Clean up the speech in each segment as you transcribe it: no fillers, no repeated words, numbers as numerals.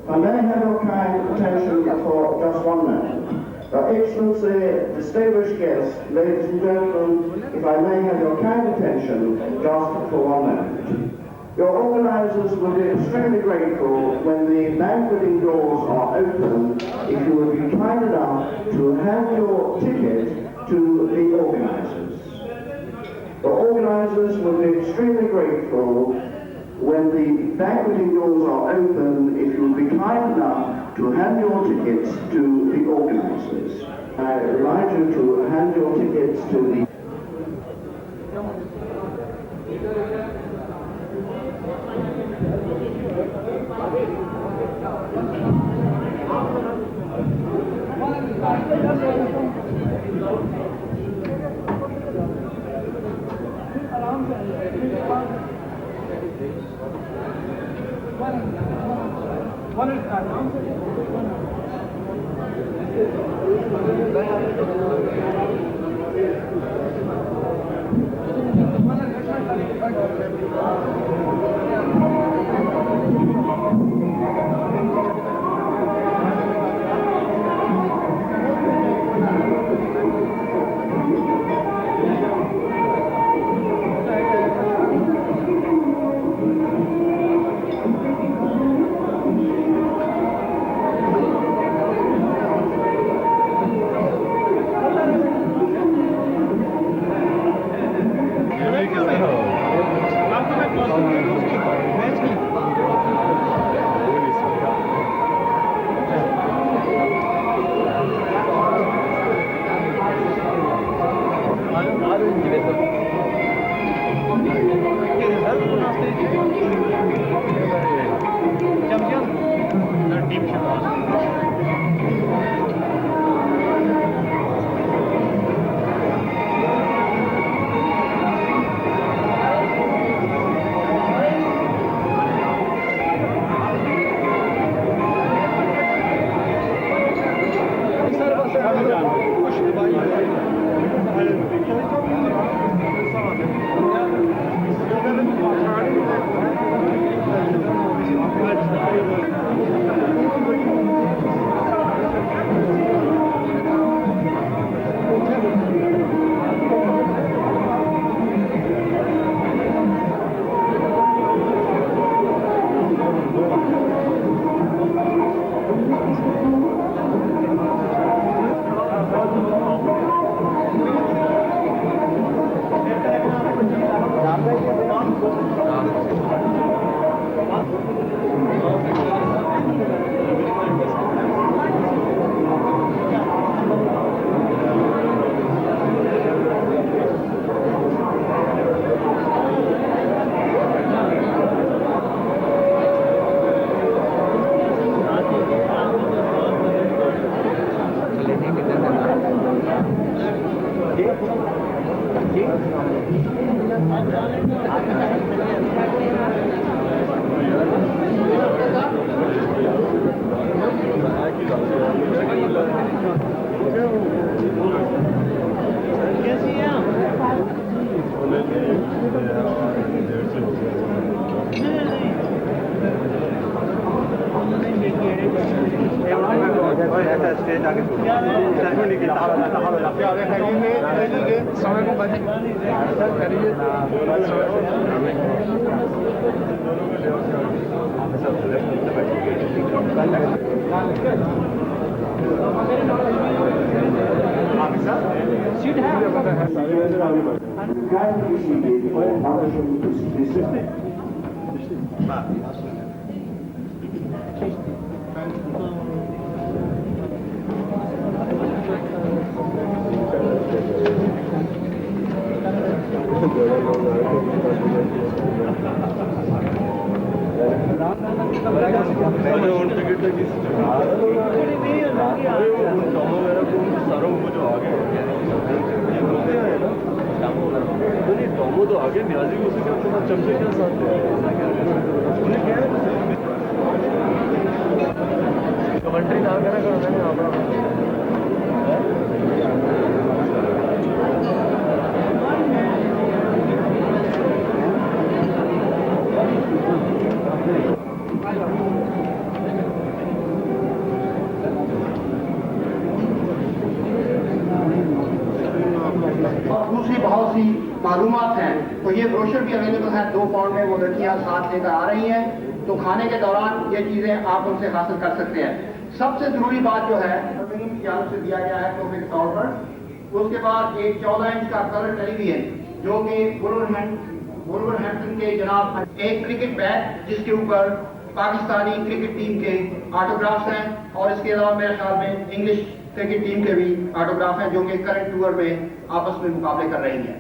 And they have your kind attention for just one moment. Excellency, distinguished guests, ladies and gentlemen, if I may have your kind attention just for one moment. Your organisers will be extremely grateful when the banqueting doors are open if you will be kind enough to hand your ticket to the organisers. The organisers will be extremely grateful when the banqueting doors are open if you will be kind enough to hand your tickets to the organisers. I remind you to hand your tickets to the मालूमात हैं, तो ये brochure भी available है 2 pound में, वो लड़कियाँ साथ लेकर आ रही हैं, तो खाने के दौरान ये चीज़ें आप उनसे हासिल कर सकते हैं। सबसे ज़रूरी बात जो है बर्मिंघम की जानब से दिया गया है तोहफे के तौर पर। उसके बाद एक 14 इंच का कलर टेलीविजन जो कि वुलवरहैम्पटन के जनाब, एक क्रिकेट बैट जिसके ऊपर पाकिस्तानी क्रिकेट टीम के ऑटोग्राफ्स हैं, और इसके अलावा मेरे ख्याल में इंग्लिश क्रिकेट टीम के भी ऑटोग्राफ हैं जो कि करंट टूर में आपस में मुकाबले कर रही हैं।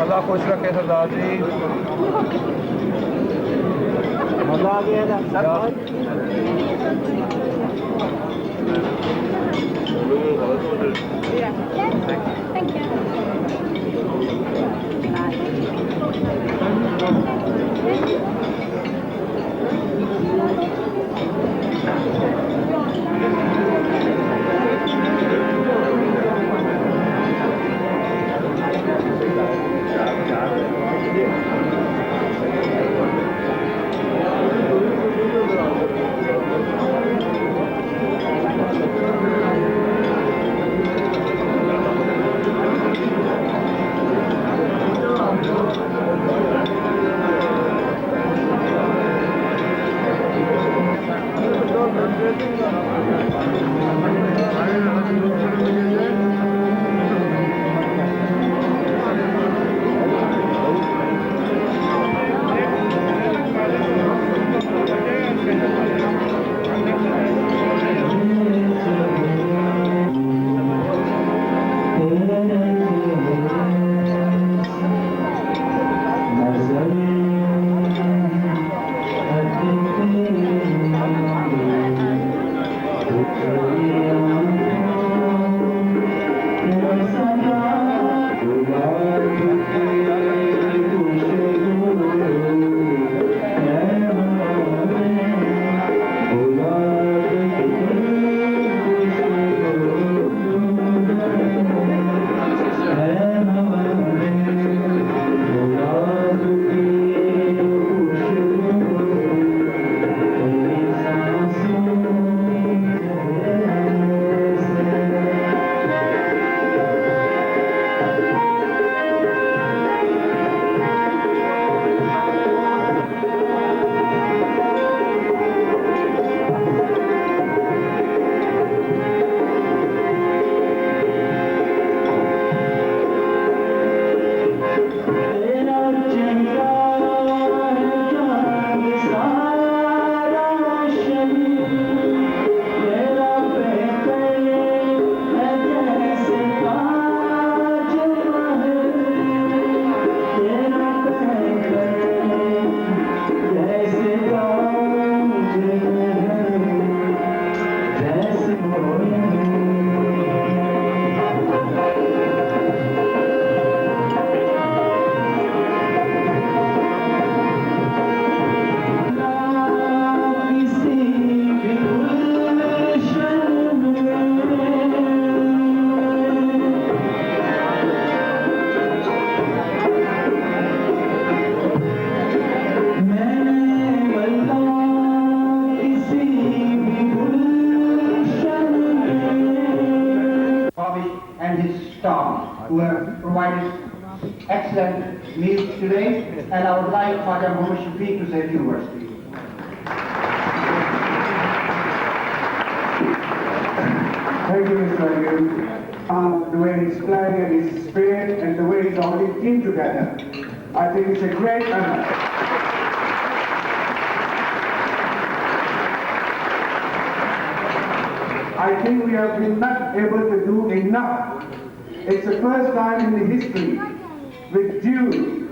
अल्लाह खुश रखे सरदार जी। मजा आ गया। Thank and his staff who have provided excellent meals today. And I would like Father Muhammad Shafiq to say a few words to you. Thank you, Mr. Ayyub. The way he's playing and his spirit and the way he's already team together. I think it's a great honor. I think we have been not able to do enough. It's the first time in the history with Jews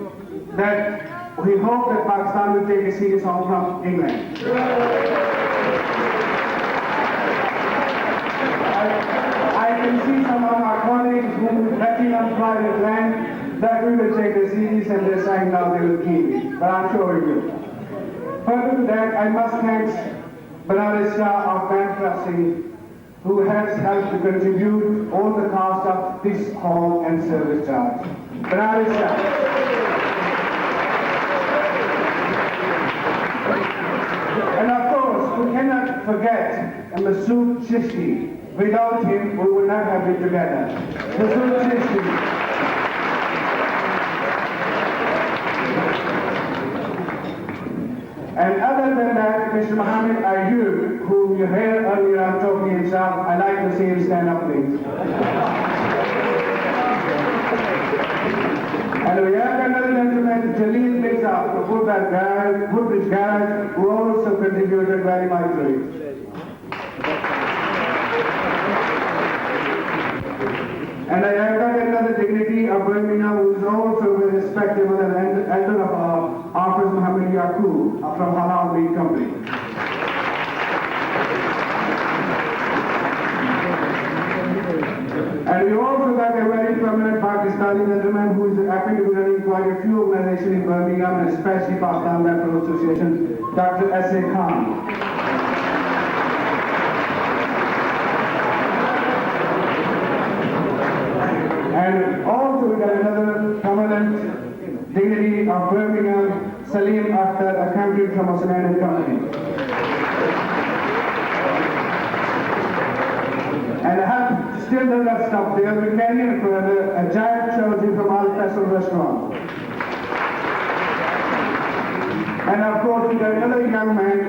that we hope that Pakistan will take a serious home from England. I can see some of our colleagues who are betting on private land that we will take a series and they're saying now they will keep it. But I'm sure we will. Further to that, I must thank Banaras Shah of Bankruptcy, who has helped to contribute all the cost of this hall and service charge. Banaras Shah. And of course, we cannot forget Masood Chishti. Without him, we would not have been together. Masood Chishti. And other than that, Mr. Muhammad Ayyub, who you heard earlier on talking himself, I'd like to see him stand up, please. And we have another gentleman, Jaleel Mirza, of Woodbridge Garage, who also contributed very mightily. And I have got another dignity of Birmingham, who is also very respectable and elder of Hafiz Muhammad Yaqub from Halal Meat Company. And we also got a very prominent Pakistani gentleman who is happy to be running quite a few organizations in Birmingham, and especially Pakistan Medical Association, Dr. S.A. Khan. And also we got another prominent dignity of Birmingham, Salim Akhtar, a country from Osman Company. And I have still done that stuff there. We carrying further a giant trilogy from Al Faisal restaurant. And of course we got another young man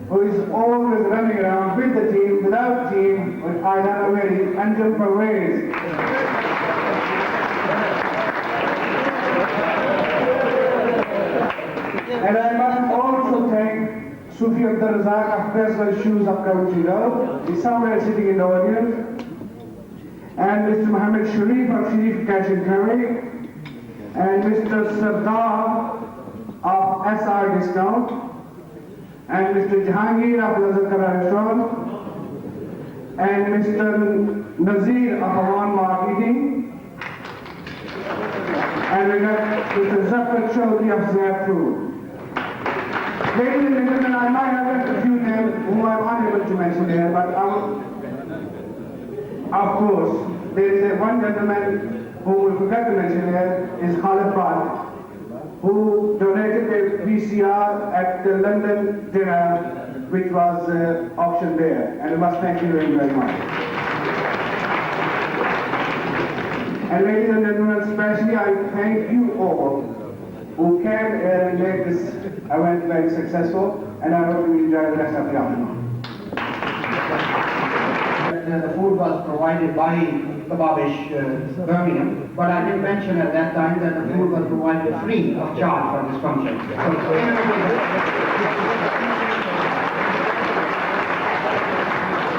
who is always running around with the team, without team, with Aydan Aweri, Anjum Pervez. And I must also thank Sufi Abdul Razak of Festival Shoes of Coventry Road. He's somewhere sitting in the audience. And Mr. Muhammad Sharif of Sharif Cash and Carry. And Mr. Sardar of SR Discount. And Mr. Jahangir of Lazakara Restaurant. And Mr. Nazir of Awan Marketing. And we got Mr. Zafar Chaudhry of Zaf Food. Ladies and gentlemen, I might have left a few names whom I'm unable to mention here, but of course, there is one gentleman whom we forgot to mention here, is Khalid Bad, who donated a VCR at the London dinner, which was auctioned there, and we must thank you very, very much. And ladies and gentlemen, especially I thank you all who came here and made this event very successful, and I hope you enjoy the rest of the afternoon. The food was provided by Kababish Birmingham, but I did mention at that time that the food was provided free of charge for this function.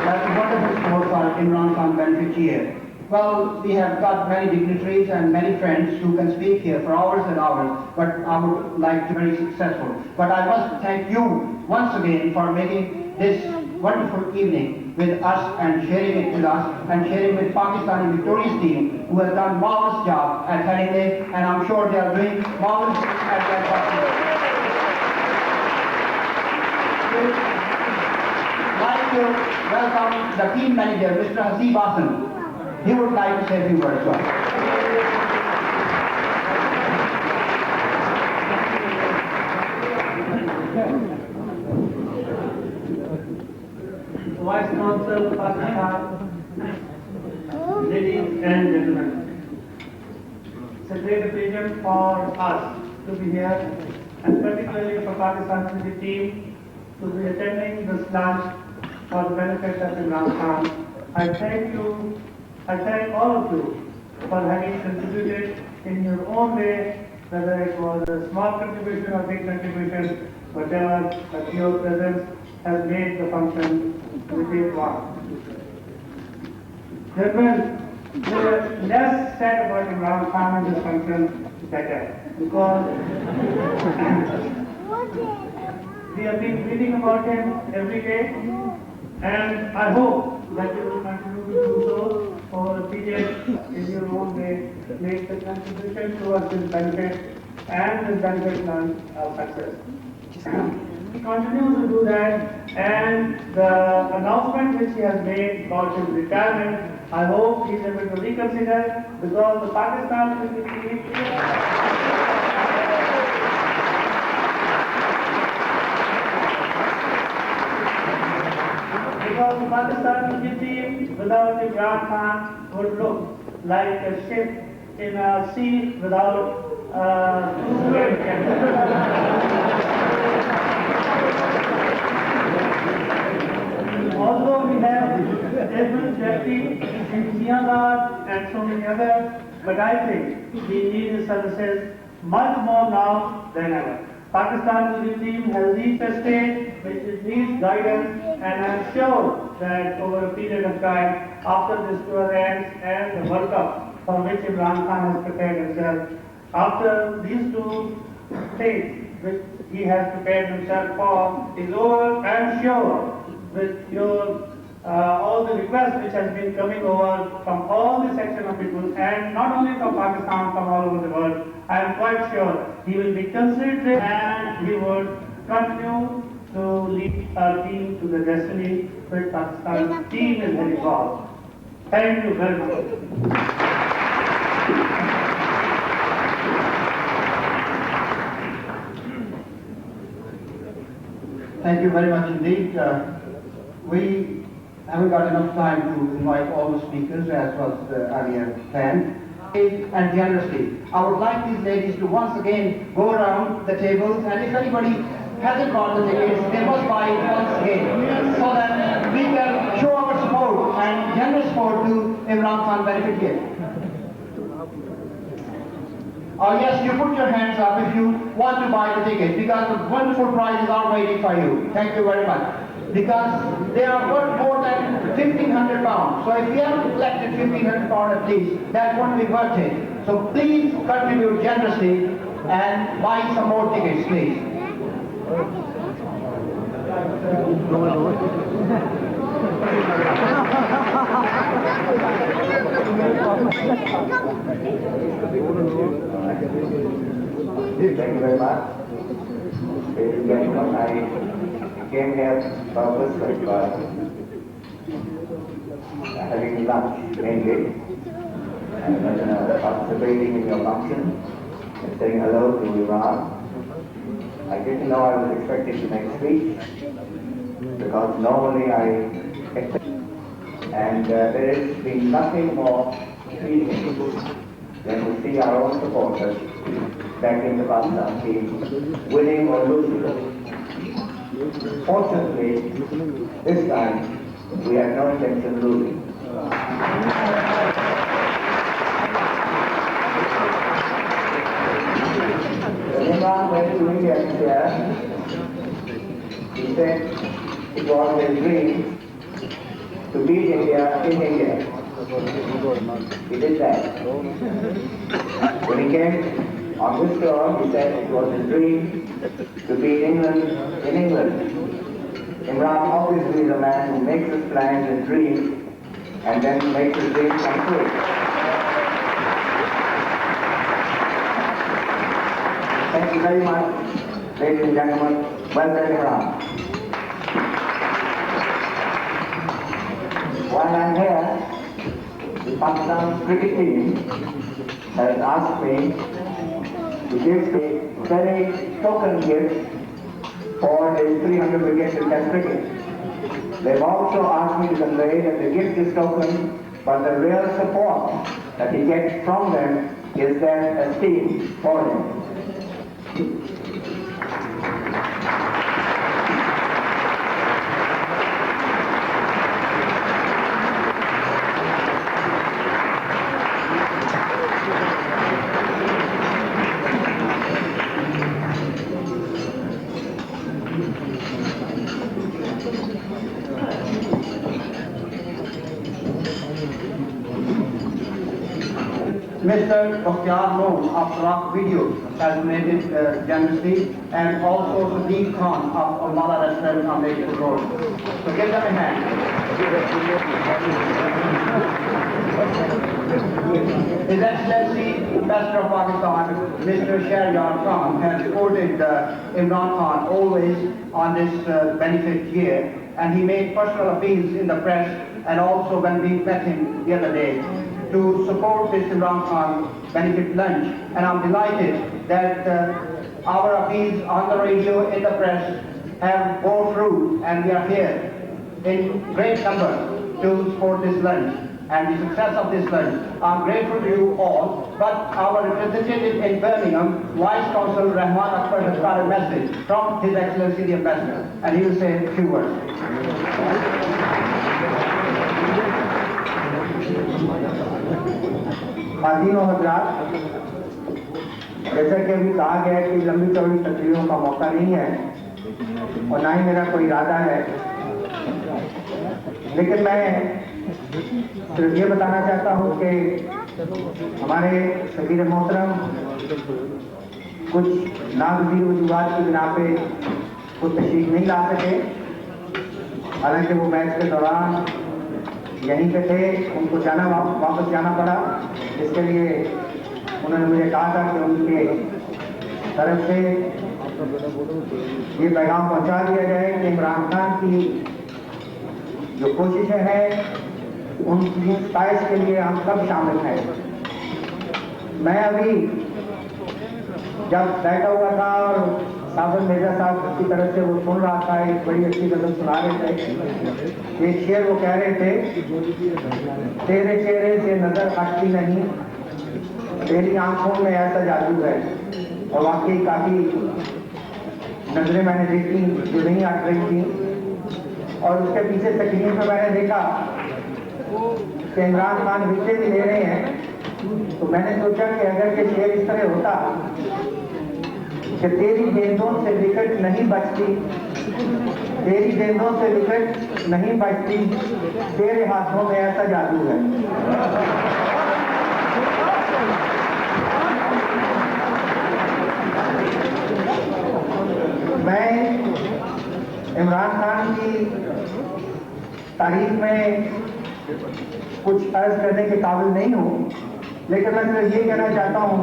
That's a wonderful sport for Imran Khan benefit here. Well, we have got many dignitaries and many friends who can speak here for hours and hours, but I would like to be very successful. But I must thank you once again for making this wonderful evening with us and sharing it with us and sharing with Pakistani Victorious team who has done marvelous job at Headingley, and I'm sure they are doing marvelous at their party. I'd like to welcome the team manager, Mr. Hasib Hassan. He would like to say a few words to us. Vice Consul, Pakistan, Ladies and gentlemen, it's a great occasion for us to be here, and particularly for Pakistan cricket team to be attending this lunch for the benefit of Imran Khan. I thank all of you for having contributed in your own way, whether it was a small contribution or big contribution, whatever, but your presence has made the function which it was. Gentlemen, the less said about Imran Khan in this function, better, because we have been reading about him every day, and I hope that you will continue to do so over a period in your own way, make the contribution towards his benefit and his benefit of success. He continues to do that, and the announcement which he has made about his retirement, I hope he is able to reconsider, because the Pakistan cricket team without Imran Khan would look like a ship in a sea without although we have Edmund Jeffrey, Ziadad and so many others, but I think we need his services much more now than ever. Pakistan cricket team has reached a stage which it needs guidance, and I am sure that over a period of time, after this tour ends and the World Cup for which Imran Khan has prepared himself, after these two things which he has prepared himself for is over, I am sure with your all the requests which has been coming over from all the section of people, and not only from Pakistan, from all over the world, I am quite sure he will be considerate and he would continue to lead our team to the destiny which Pakistan team is heading for. Thank you very much. Thank you very much indeed. We haven't got enough time to invite all the speakers as was earlier planned. And generously, I would like these ladies to once again go around the tables, and if anybody hasn't got the tickets, they must buy it once again, so that we can show our support and generous support to Imran Khan benefit here. Oh yes, you put your hands up if you want to buy the ticket, because the wonderful prizes are waiting for you. Thank you very much. Because they are worth more than £1,500. So if we haven't collected £1,500 at least, that won't be worth it. So please contribute generously and buy some more tickets, please. Thank you very much. Ladies and gentlemen, I came here purpose of having lunch mainly, and participating in your function and saying hello to Imran. I didn't know I was expected to make a speech, because normally I expect, and there has been nothing more pleasing than to see our own supporters back in the Pakistan team, winning or losing. Fortunately, this time we had no intention of losing. When Imran went to India this year, he said it was his dream to beat India in India. He did that. When he came on this tour, he said it was his dream to beat England in England. Imran obviously is a man who makes his plans and dreams and then makes his dreams come true. Thank you very much, ladies and gentlemen. Welcome, Imran. While I'm here, the Pakistan cricket team has asked me to give a very token gift for his 300 wickets in Test cricket. They've also asked me to convey that the gift is token but the real support that he gets from them is their esteem for him. Mr. Dr. Moon of Rock Video has donated generously, and also Sadiq Khan of Almala Restaurant on Lakeshore Road. So give them a hand. His Excellency, Ambassador of Pakistan, Mr. Shahryar Khan, has supported Imran Khan always on this benefit year, and he made personal appeals in the press and also when we met him the other day to support this Imran Khan benefit lunch. And I'm delighted that our appeals on the radio, in the press, have borne fruit, and we are here in great number to support this lunch and the success of this lunch. I'm grateful to you all, but our representative in Birmingham, Vice Consul Rahman Akbar, has got a message from His Excellency the Ambassador, and he will say a few words. खातिनों हजरात, जैसा कि अभी कहा गया है कि लंबी चौड़ी तकरीरों का मौका नहीं है और ना ही मेरा कोई इरादा है, लेकिन मैं सिर्फ ये बताना चाहता हूँ कि हमारे सगीर मोहतरम कुछ नागजीर वजूहात की बिना पे कुछ तशरीफ नहीं ला सके। हालांकि वो मैच के दौरान यहीं पे थे, उनको वापस जाना पड़ा। इसके लिए उन्होंने मुझे कहा था कि उनके तरफ से ये पैगाम पहुंचा दिया जाए कि इमरान खान की जो कोशिशें हैं उनकी सताइश के लिए हम सब शामिल हैं। मैं अभी जब बैठा हुआ था और साबिर मिर्जा साहब की तरफ से वो सुन रहा था, एक बड़ी अच्छी गजल सुना रहे थे। एक शेर वो कह रहे थे, तेरे चेहरे से नजर हटती नहीं, तेरी आंखों में ऐसा जादू है। और वाकई काफी नजरें मैंने देखी जो नहीं हट रही थी, और उसके पीछे तकनीक में मैंने देखा कि इमरान खान विकेट भी ले रहे हैं। तो मैंने सोचा कि अगर के शेर इस तरह होता कि तेरी गेंदों से विकेट नहीं बचती, तेरी गेंदों से विकेट नहीं बचती, तेरे हाथों में ऐसा जादू है। मैं इमरान खान की तारीफ में कुछ अर्ज करने के काबिल नहीं हूँ, लेकिन मैं सिर्फ ये कहना चाहता हूँ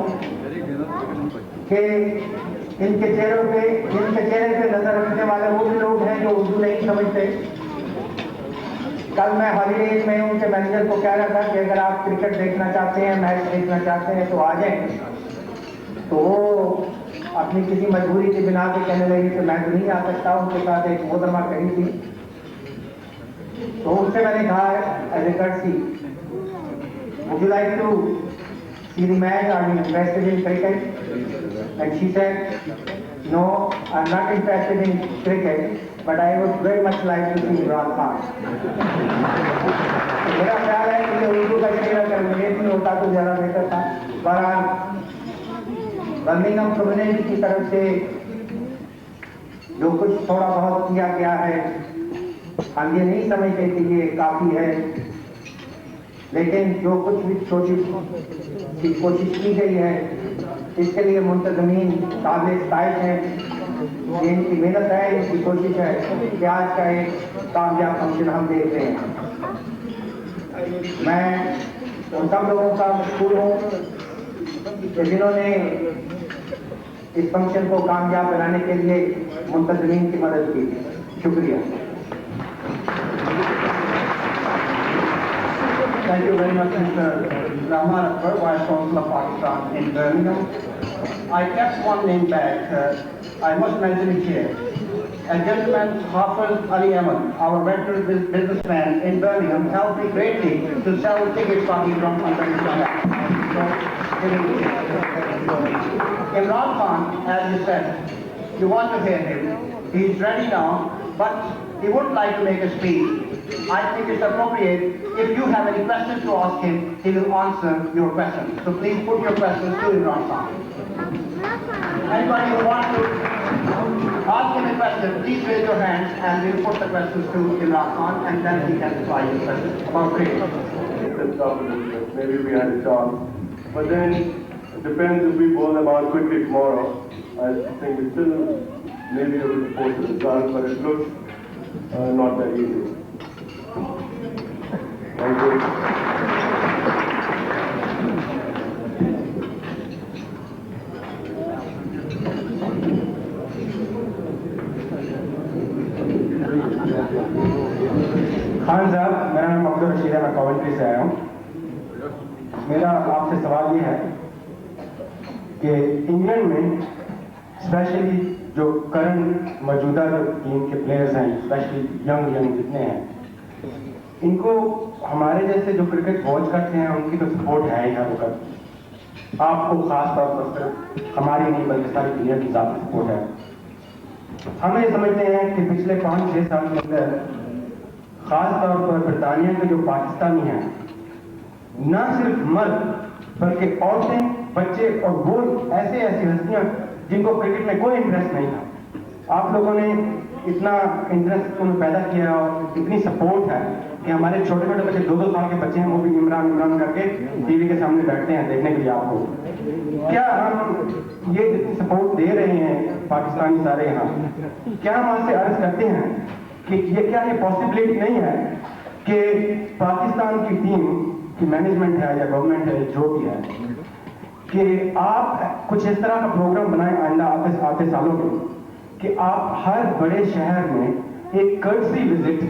कि इनके चेहरे पे नजर रखने वाले वो भी लोग हैं जो उर्दू नहीं समझते। कल मैं हॉलीडेज में उनके मैनेजर को कह रहा था कि अगर आप क्रिकेट देखना चाहते हैं, मैच देखना चाहते हैं तो आ जाएं। तो वो अपनी किसी मजबूरी की बिना पे कहने लगी कि मैं तो नहीं आ सकता। उनके साथ एक मोहतरमा कही थी, तो उससे मैंने कहा as a courtesy, would you like to see the match? Are you interested in cricket? And she said, no, I'm not interested in cricket, but I would very much like to see Imran Khan. मेरा ख्याल है कि उर्दू का शेर अगर अंग्रेजी में होता तो ज़्यादा बेहतर था। बहरहाल बर्मिंघम कम्युनिटी की तरफ से जो कुछ थोड़ा बहुत किया गया है, हम ये नहीं समझते कि ये काफ़ी है, लेकिन जो कुछ भी छोटी सी कोशिश की गई है इसके लिए मुंतज़मीन काबिल सताइश हैं। ये इनकी मेहनत है, इनकी कोशिश है कि आज का एक कामयाब फंक्शन हम देख रहे हैं। मैं उन सब लोगों का मशकूर हूँ जिन्होंने इस फंक्शन को कामयाब बनाने के लिए मुंतज़मीन की मदद की। शुक्रिया। Thank you very much, Mr. Rahman Akbar, Vice Consul of Pakistan in Birmingham. I kept one name back. I must mention it here. a gentleman, Hafiz Ali Ahmed, our veteran businessman in Birmingham, helped me greatly to sell tickets for me from Albany. Imran Khan, as you said, you want to hear him. He's ready now, but he would like to make a speech. I think it's appropriate. If you have any questions to ask him, he will answer your questions. So please put your questions to Imran Khan. Anybody who wants to ask him a question, please raise your hands and we'll put the questions to Imran Khan and then he can reply your questions about maybe we had a chance. But then it depends if we bowl them out quickly tomorrow. I think we still maybe able to post the result, but it looks not that easy. Thank you. Khan साहब, मेरा नाम अब्दुल रशीद है, मैं Coventry से आया हूँ। मेरा आपसे सवाल ये है कि इंग्लैंड में स्पेशली जो करंट मौजूदा जो टीम के प्लेयर्स हैं, स्पेशली यंग जितने हैं, इनको हमारे जैसे जो क्रिकेट वॉच करते हैं उनकी तो सपोर्ट है ही हर वक्त। आपको खास तौर पर सिर्फ हमारी नहीं बल्कि सारी दुनिया की ज़्यादा सपोर्ट है। हम ये समझते हैं कि पिछले 5-6 साल के अंदर खास तौर पर ब्रिटानिया के जो पाकिस्तानी हैं, न सिर्फ मर्द बल्कि औरतें, बच्चे और वो ऐसी हस्तियां जिनको क्रिकेट में कोई इंटरेस्ट नहीं था, आप लोगों ने इतना इंटरेस्ट उन्हें पैदा किया और इतनी सपोर्ट है कि हमारे छोटे छोटे बच्चे 2-2 साल के बच्चे हैं, वो भी इमरान करके टीवी के सामने बैठते हैं देखने के लिए आपको। क्या हम ये जितनी सपोर्ट दे रहे हैं पाकिस्तानी सारे यहाँ, क्या हम आपसे अर्ज करते हैं कि क्या ये पॉसिबिलिटी नहीं है कि पाकिस्तान की टीम की मैनेजमेंट है या गवर्नमेंट है जो भी है, कि आप कुछ इस तरह का प्रोग्राम बनाएं आइंदा आते सालों में कि आप हर बड़े शहर में एक कर्टसी विजिट,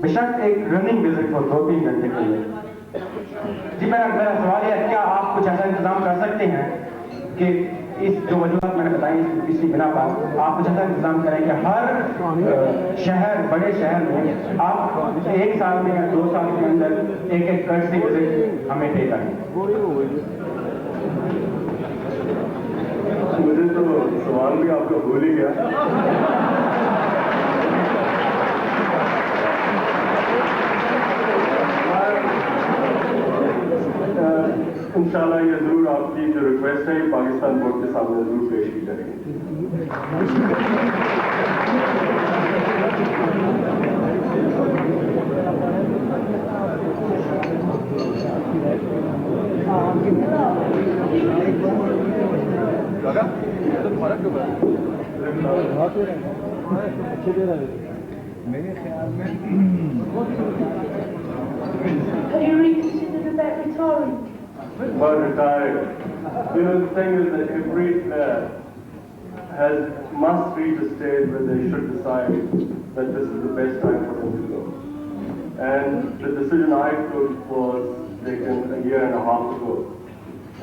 बेशक एक रनिंग विजिट हो 2-3 घंटे के लिए। जी मेरा सवाल है, क्या आप कुछ ऐसा इंतजाम कर सकते हैं कि इस जो वजूहत मैंने बताई इसकी बिना पर आप कुछ ऐसा इंतजाम करें कि हर शहर, बड़े शहर में आप 1 साल में या 2 साल के अंदर एक कर्टसी विजिट हमें पे करें। मुझे तो सवाल भी आपका भूल ही गया। इंशाल्लाह ये जरूर आपकी जो रिक्वेस्ट है पाकिस्तान बोर्ड के सामने जरूर पेश की जाएगी। मेरे ख्याल में Have you reconsidered about retiring? But retired. You know, the thing is that every player must reach a stage where they should decide that this is the best time for them to go. And the decision I took was taken a year and a half ago.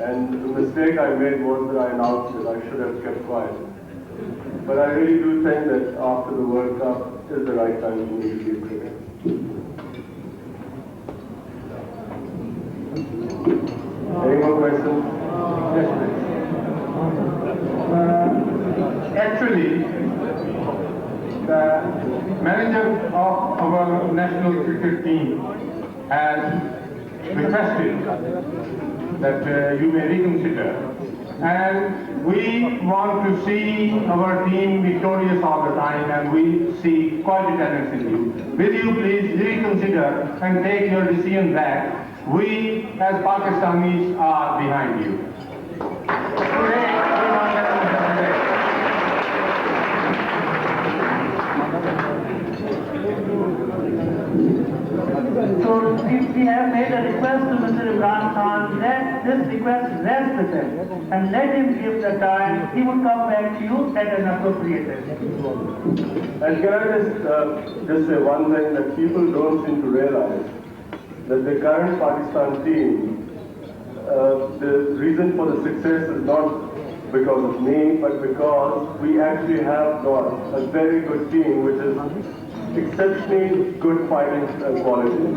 And the mistake I made was that I announced it. I should have kept quiet. But I really do think that after the World Cup is the right time for me to leave cricket. Any more questions? Actually, the manager of our national cricket team has requested that you may reconsider, and we want to see our team victorious all the time, and we see quite a talent in you. Will you please reconsider and take your decision back? We as Pakistanis are behind you. So if we have made a request to Mr. Imran Khan, let this request rest with him and let him give the time. He will come back to you at an appropriate time. And can I just say one thing that people don't seem to realize, that the current Pakistan team, the reason for the success is not because of me, but because we actually have got a very good team which is exceptionally good fighting quality.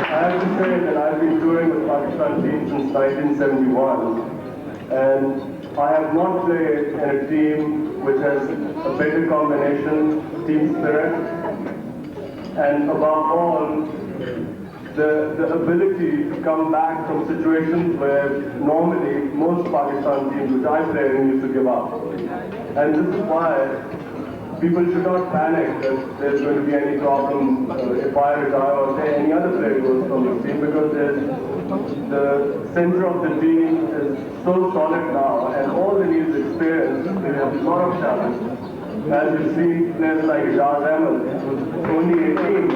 I have to say that I've been touring with Pakistan team since 1971, and I have not played in a team which has a better combination, team spirit, and above all, the ability to come back from situations where normally most Pakistan teams which I played in used to give up. And this is why people should not panic that there's going to be any problem if I retire or say any other player goes from this team, because the center of the team is so solid now, and all they need is experience. They have a lot of talent. As you see, players like Jaz Ahmed, who's only 18,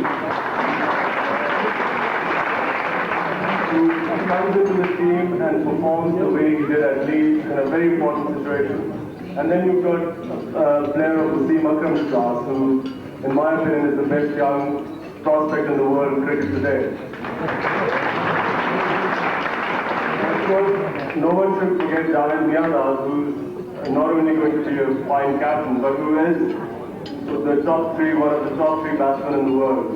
who comes into the team and performs the way he did at Leeds in a very important situation. And then you've got a player of Wasim Akram's class, who, in my opinion, is the best young prospect in the world in cricket today. Of course, no one should forget Javed Miandar, who's not only going to be a fine captain, but who is one of the top three batsmen in the world.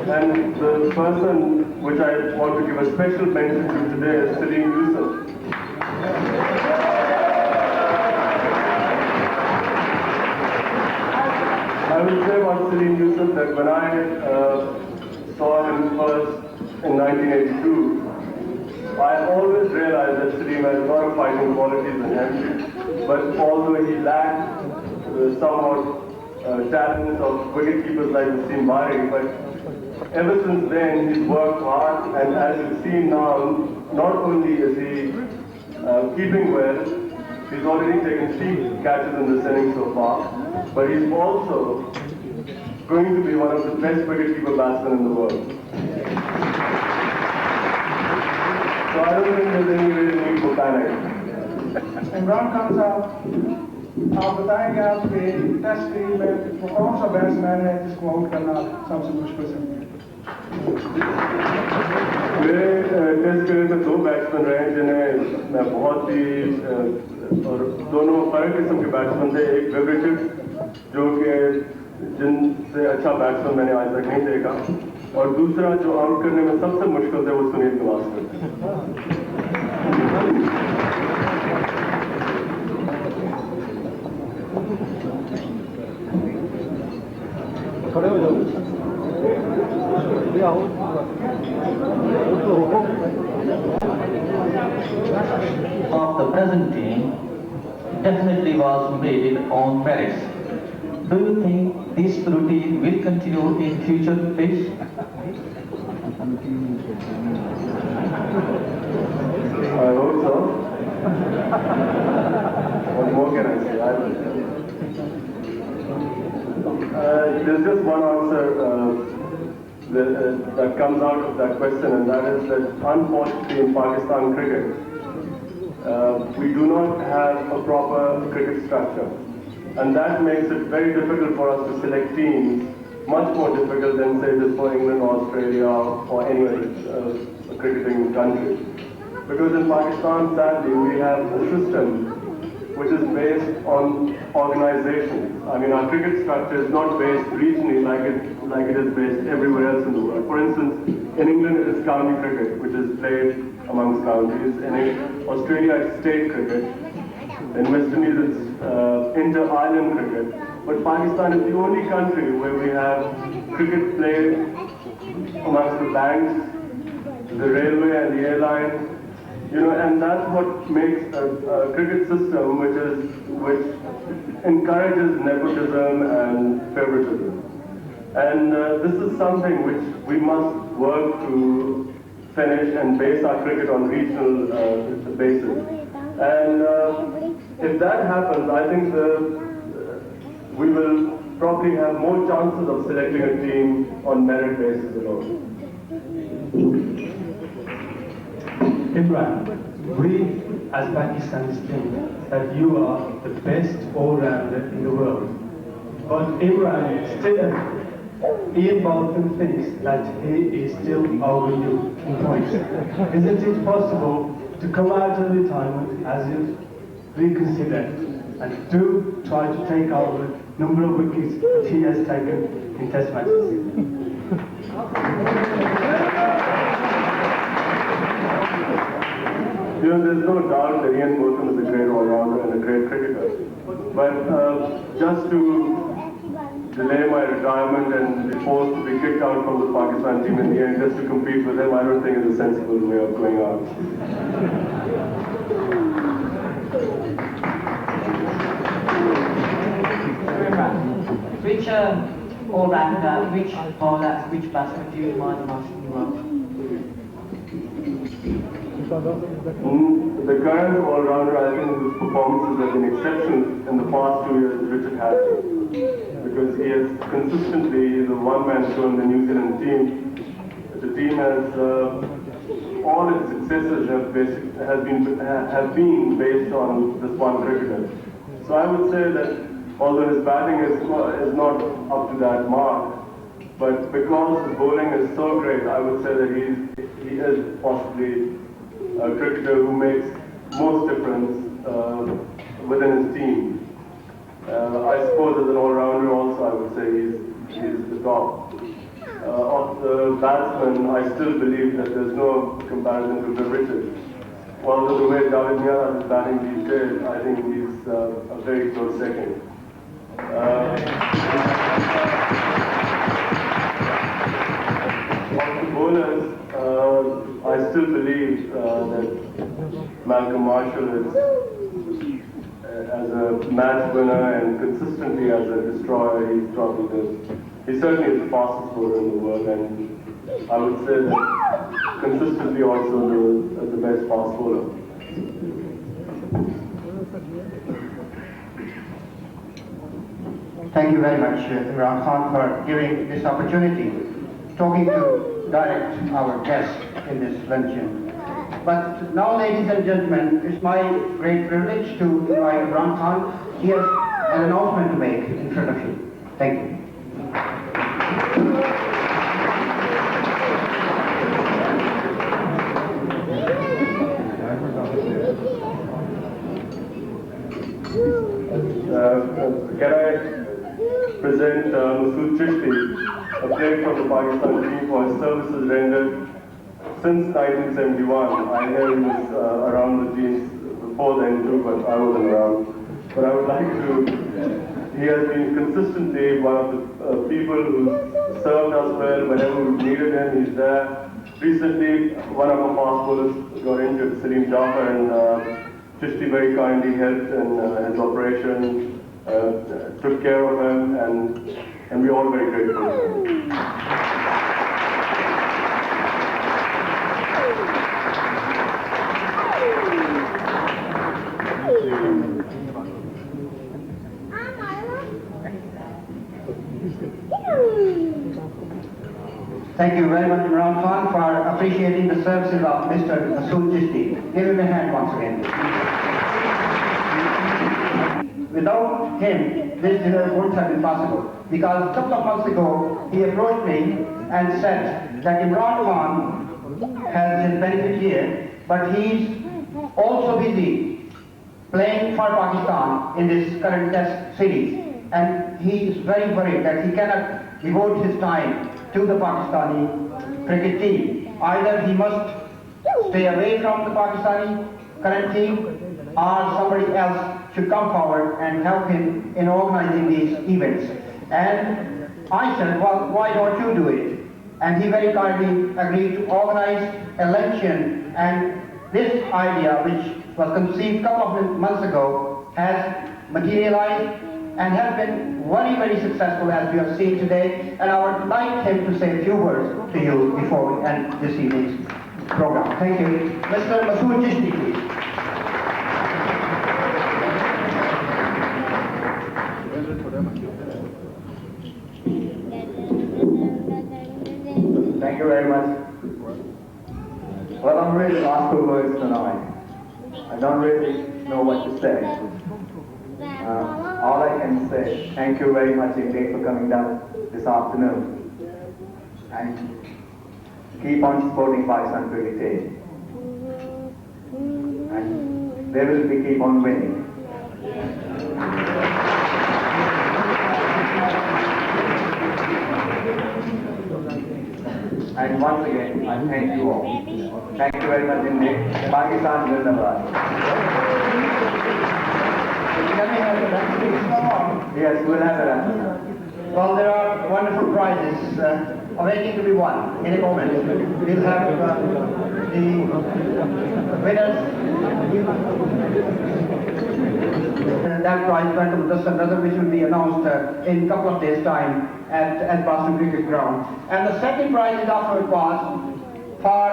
And the person which I want to give a special mention to today is Salim Yusuf. I will say about Salim Yusuf that when I saw him first in 1982, I always realized that Salim had a lot of fighting qualities in him, but although he lacked somewhat talents of wicketkeepers like Wasim Bari, but ever since then, he's worked hard, and as you've seen now, not only is he keeping well, he's already taken 3 catches in this innings so far, but he's also going to be one of the best wicketkeeper batsmen in the world. So I don't think there's any real need for panic. Imran Khan साहब, आप बताएंगे आपके test team में वो कौन सा batsman है जिसको आउट करना सबसे मुश्किल से? मेरे टेस्ट करियर में 2 बैट्समैन रहे जिन्हें मैं बहुत ही और दोनों अलग किस्म के बैट्समैन थे। एक बेवरेजेस जो कि जिनसे अच्छा बैट्समैन मैंने आज तक नहीं देखा, और दूसरा जो आउट करने में सबसे मुश्किल थे वो सुनील गावस्कर। खड़े हो जाओ। Of the present team definitely was made on merits. Do you think this routine will continue in future days? I hope so. What more can I say? There's just one answer that comes out of that question, and that is that unfortunately in Pakistan cricket, we do not have a proper cricket structure. And that makes it very difficult for us to select teams, much more difficult than say this for England, Australia, or any other cricketing country. Because in Pakistan, sadly, we have a system which is based on organization. I mean, our cricket structure is not based regionally like it is based everywhere else in the world. For instance, in England it is county cricket, which is played amongst counties. In Australia it's state cricket. In West Indies it's inter-island cricket. But Pakistan is the only country where we have cricket played amongst the banks, the railway and the airline. You know, and that's what makes a cricket system which encourages nepotism and favoritism. And this is something which we must work to finish and base our cricket on regional basis. And if that happens, I think we will probably have more chances of selecting a team on merit basis alone. Imran, we as Pakistanis think that you are the best all-rounder in the world. But Imran still, Ian Bolton thinks that he is still overdue in points. Isn't it possible to come out of retirement as if reconsider and do try to take over the number of wickets that he has taken in Test matches? You know, there's no doubt that Ian Bolton is a great all-rounder and a great cricketer. But just to delay my retirement and be forced to be kicked out from the Pakistan team in the end just to compete with him, I don't think is a sensible way of going out. Which all-rounder, which bowler, which batsman do you admire the most in the world? The current all-rounder, I think his performances have been exceptional in the past 2 years, Richard Hatton, because he has consistently, the one-man show in the New Zealand team. The team has, all its successes have been based on this one cricketer. So I would say that although his batting is not up to that mark, but because his bowling is so great, I would say that he is possibly a cricketer who makes most difference within his team. I suppose as an all-rounder also I would say he's the top. Of the batsmen, I still believe that there's no comparison to Richard. Although the way David Miara is batting these days, I think he's a very close second. Of the bowlers, I still believe that Malcolm Marshall is, as a match winner and consistently as a destroyer, he's certainly is the fastest bowler in the world, and I would say that consistently also the best fast bowler. Thank you very much, Imran Khan, for giving this opportunity, talking to direct our guests in this luncheon. But now, ladies and gentlemen, it's my great privilege to invite Imran Khan. He has an announcement to make in front of you. Thank you. Can I present Masood Chishti, a player from the Pakistan team for his services rendered since 1971. I know he was around the teams before then too, but I wasn't around. But I would like to, he has been consistently one of the people who served us well whenever we needed him. He's there. Recently, one of our fast bowlers got injured, Salim Jafar, and Chishti very kindly helped in his operation. Took care of him, and we're all very grateful. Thank you very much, Imran Khan, for appreciating the services of Mr. Masood Chishti. Give him a hand once again. Without him, this dinner wouldn't have been possible, because a couple of months ago, he approached me and said that Imran Khan has his benefit here, but he's also busy playing for Pakistan in this current Test series, and he is very worried that he cannot devote his time to the Pakistani cricket team. Either he must stay away from the Pakistani current team, or somebody else should come forward and help him in organizing these events. And I said, well, why don't you do it? And he very kindly agreed to organize a luncheon, and this idea, which was conceived a couple of months ago, has materialized and has been very, very successful, as we have seen today. And I would like him to say a few words to you before we end this evening's program. Thank you. Mr. Masood Chishti, please. Thank you very much. Well, I'm really lost for words tonight. I don't really know what to say. All I I can say thank you very much indeed for coming down this afternoon. And keep on supporting Pakistan cricket team. And they will keep on winning. And once again, I thank you all. Thank you very much indeed. Pakistan Zindabad. Yes, we'll have it. Well, there are wonderful prizes awaiting to be won in a moment. We'll have the winners. That prize went to Mudassar Nazar, which will be announced in a couple of days' time at Boston Cricket Ground. And the second prize is offered was for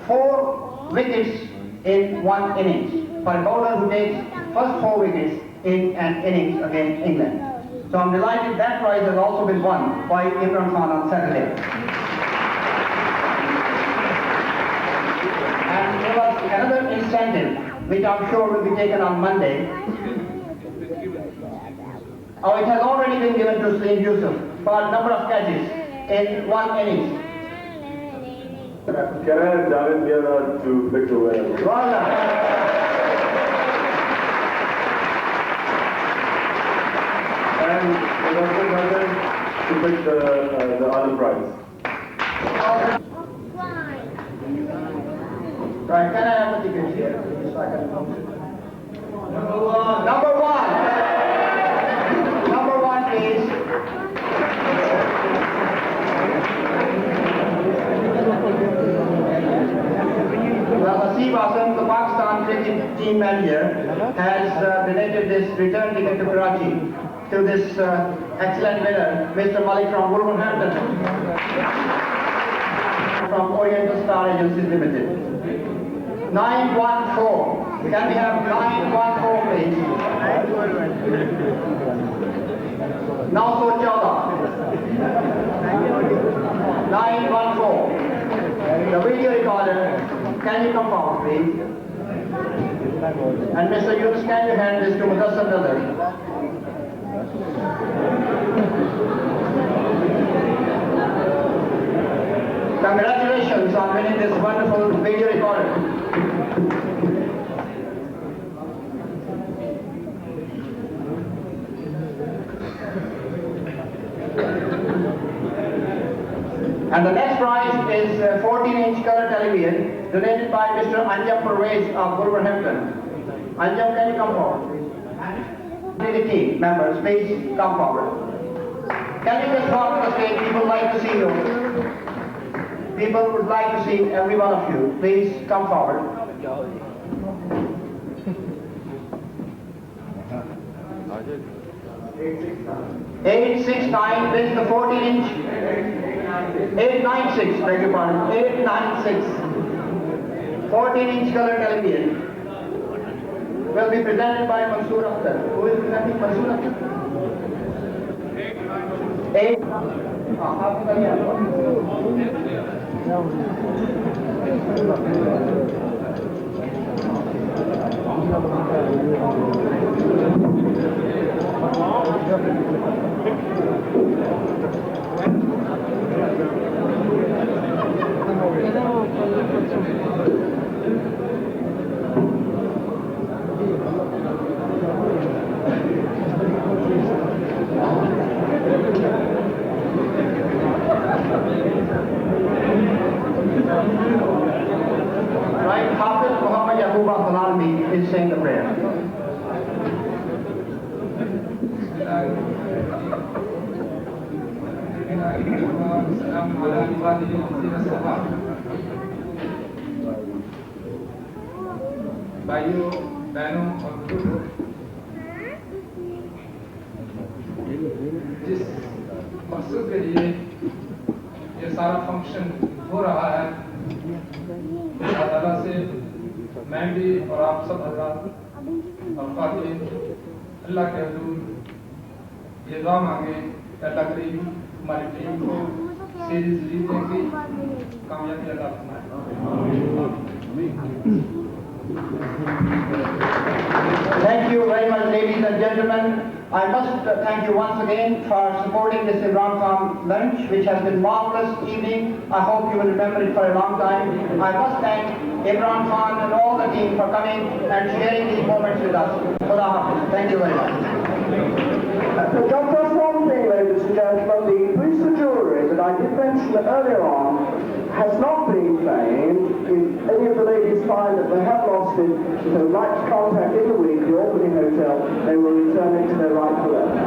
4 wickets in 1 innings, for a bowler who takes first 4 wickets in an innings against England. So I'm delighted that prize has also been won by Imran on Saturday. And there was another incentive, which I'm sure will be taken on Monday. Oh, it has already been given to Salim Yusuf for a number of catches in 1 innings. Can I have Javed Miara to pick the winner? And Dr. Hasan to pick the other prize. Right, can I have a ticket here? So I can function. Number one. Number one, please. Well, Asif Hassan, the Pakistan cricket team manager, has donated this return ticket to Karachi to this excellent winner, Mr. Malik from Wolverhampton, from Oriental Star Agencies Limited. 914. Can we have 914, please? 914. The video recorder, can you come forward, please? And Mr. Yunus, can you hand this to Mudassar Nazar? Congratulations on winning this wonderful video recorder. And the next prize is a 14-inch color television donated by Mr. Anjam Pervez of Wolverhampton. Anjam, can you come forward, please? The team members, please come forward. Can you just walk to the stage? People would like to see you. People would like to see every one of you. Please come forward. 869, this is the 14-inch. 896, beg your pardon. 896. 14-inch color television will be presented by Mansoor Akhtar. Who is presenting Mansoor Akhtar? 8. Right, Hafiz Muhammad Yaqub Al-Almi is saying the prayer. भाइयों बहनों और बुजुर्गों, जिस मकसद के लिए ये सारा फंक्शन हो रहा है, अल्लाह ताला से मैं भी और आप सब हज़रात और ख़ातिन अल्लाह के हुज़ूर ये दुआ मांगे कि अल्लाह करीम हमारी टीम को सीरीज जीतने की कामयाबी अता फरमाए। Thank you very much, ladies and gentlemen. I must thank you once again for supporting this Imran Khan lunch, which has been marvelous evening. I hope you will remember it for a long time. I must thank Imran Khan and all the team for coming and sharing these moments with us. Khuda Hafiz. Thank you very much. Just one thing, ladies and gentlemen, the piece of jewellery that I did mention earlier on has not been claimed. If any of the ladies find that they have lost it, if they would like to contact in the week the Albany Hotel, they will return it to their rightful owner.